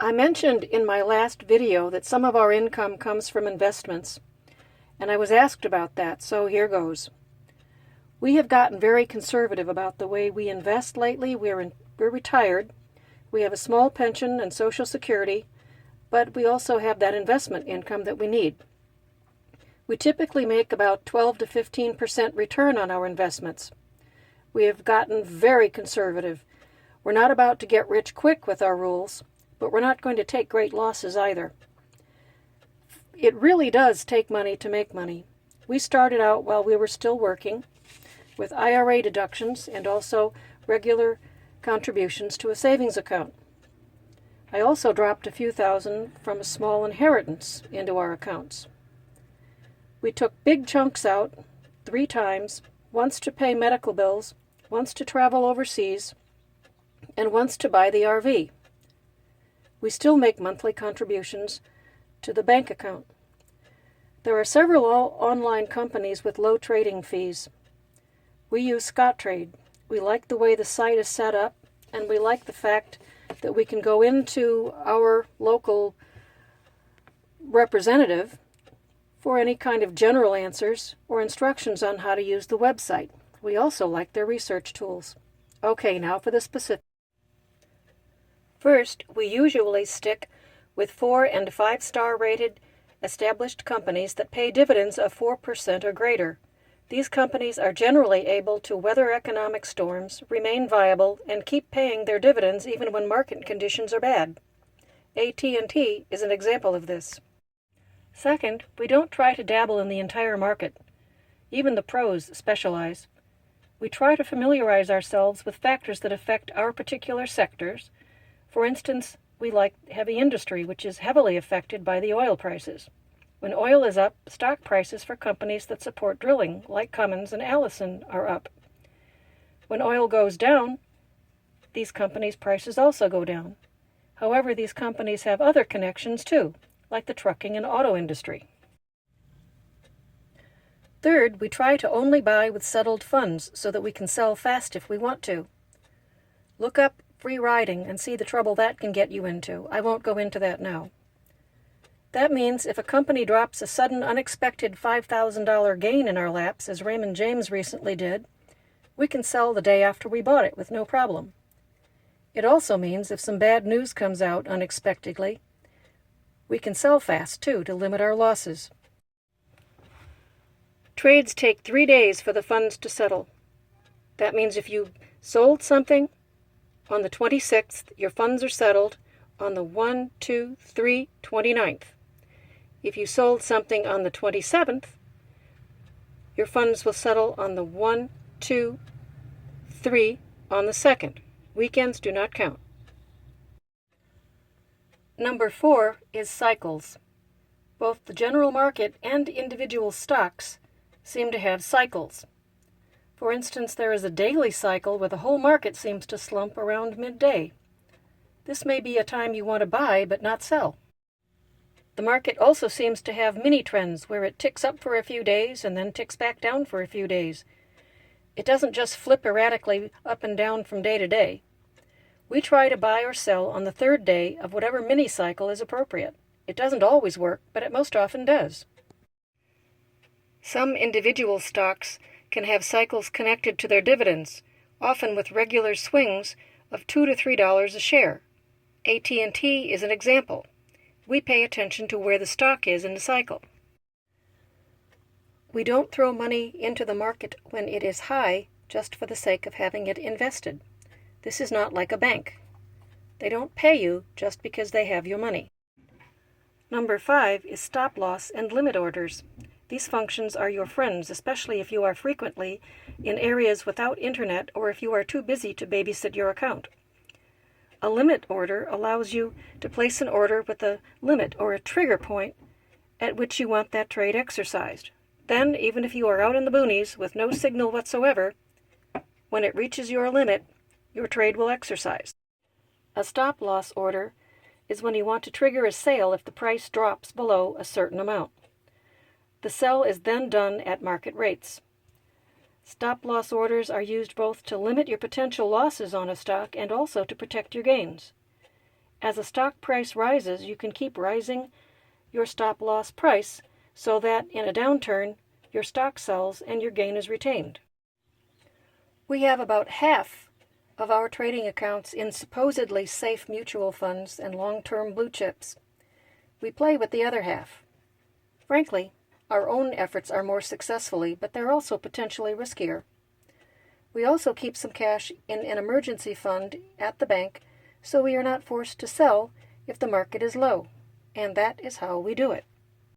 I mentioned in my last video that some of our income comes from investments, and I was asked about that, so here goes. We have gotten very conservative about the way we invest lately. We're retired. We have a small pension and Social Security, but we also have that investment income that we need. We typically make about 12 to 15% return on our investments. We have gotten very conservative. We're not about to get rich quick with our rules, but we're not going to take great losses either. It really does take money to make money. We started out while we were still working with IRA deductions and also regular contributions to a savings account. I also dropped a few thousand from a small inheritance into our accounts. We took big chunks out 3 times, once to pay medical bills, once to travel overseas, and once to buy the RV. We still make monthly contributions to the bank account. There are several online companies with low trading fees. We use Scottrade. We like the way the site is set up, and we like the fact that we can go into our local representative for any kind of general answers or instructions on how to use the website. We also like their research tools. Okay, now for the specifics. First, we usually stick with 4- and 5-star rated established companies that pay dividends of 4% or greater. These companies are generally able to weather economic storms, remain viable, and keep paying their dividends even when market conditions are bad. AT&T is an example of this. Second, we don't try to dabble in the entire market. Even the pros specialize. We try to familiarize ourselves with factors that affect our particular sectors. For instance, we like heavy industry, which is heavily affected by the oil prices. When oil is up, stock prices for companies that support drilling, like Cummins and Allison, are up. When oil goes down, these companies' prices also go down. However, these companies have other connections too, like the trucking and auto industry. Third, we try to only buy with settled funds so that we can sell fast if we want to. Look up free riding and see the trouble that can get you into. I won't go into that now. That means if a company drops a sudden unexpected $5,000 gain in our laps, as Raymond James recently did, we can sell the day after we bought it with no problem. It also means if some bad news comes out unexpectedly, we can sell fast too to limit our losses. Trades take 3 days for the funds to settle. That means if you sold something on the 26th, your funds are settled on the 29th. If you sold something on the 27th, your funds will settle on the 3 on the 2nd. Weekends do not count. Number 4 is cycles. Both the general market and individual stocks seem to have cycles. For instance, there is a daily cycle where the whole market seems to slump around midday. This may be a time you want to buy but not sell. The market also seems to have mini trends where it ticks up for a few days and then ticks back down for a few days. It doesn't just flip erratically up and down from day to day. We try to buy or sell on the 3rd day of whatever mini cycle is appropriate. It doesn't always work, but it most often does. Some individual stocks can have cycles connected to their dividends, often with regular swings of $2 to $3 a share. AT&T is an example. We pay attention to where the stock is in the cycle. We don't throw money into the market when it is high just for the sake of having it invested. This is not like a bank. They don't pay you just because they have your money. Number 5 is stop loss and limit orders. These functions are your friends, especially if you are frequently in areas without internet or if you are too busy to babysit your account. A limit order allows you to place an order with a limit or a trigger point at which you want that trade exercised. Then, even if you are out in the boonies with no signal whatsoever, when it reaches your limit, your trade will exercise. A stop loss order is when you want to trigger a sale if the price drops below a certain amount. The sell is then done at market rates. Stop-loss orders are used both to limit your potential losses on a stock and also to protect your gains. As a stock price rises, you can keep rising your stop-loss price so that in a downturn, your stock sells and your gain is retained. We have about half of our trading accounts in supposedly safe mutual funds and long-term blue chips. We play with the other half. Frankly, our own efforts are more successfully, but they're also potentially riskier. We also keep some cash in an emergency fund at the bank so we are not forced to sell if the market is low, and that is how we do it.